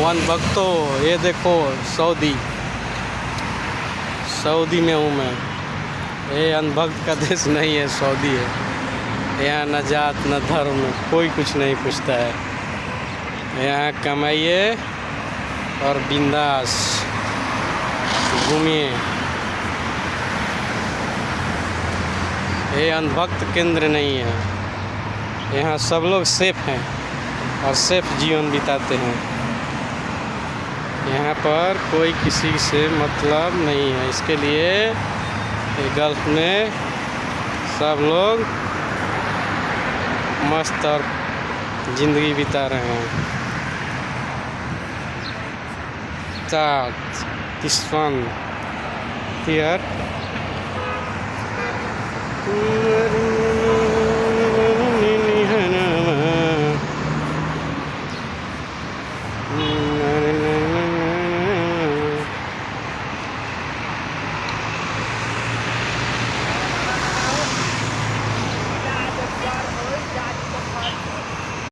One भक्तों, ये देखो सऊदी में हूँ मैं। ये अनभक्त का देश नहीं है, सऊदी है। यहाँ न जात न धर्म, कोई कुछ नहीं पूछता है। यहाँ कमाइए और बिंदास घूमिए। ये अनभक्त केंद्र नहीं है। यहाँ सब लोग सेफ हैं और सेफ जीवन बिताते हैं। यहाँ पर कोई किसी से मतलब नहीं है। इसके लिए गल्फ में सब लोग मस्त और ज़िंदगी बिता रहे हैं। This one here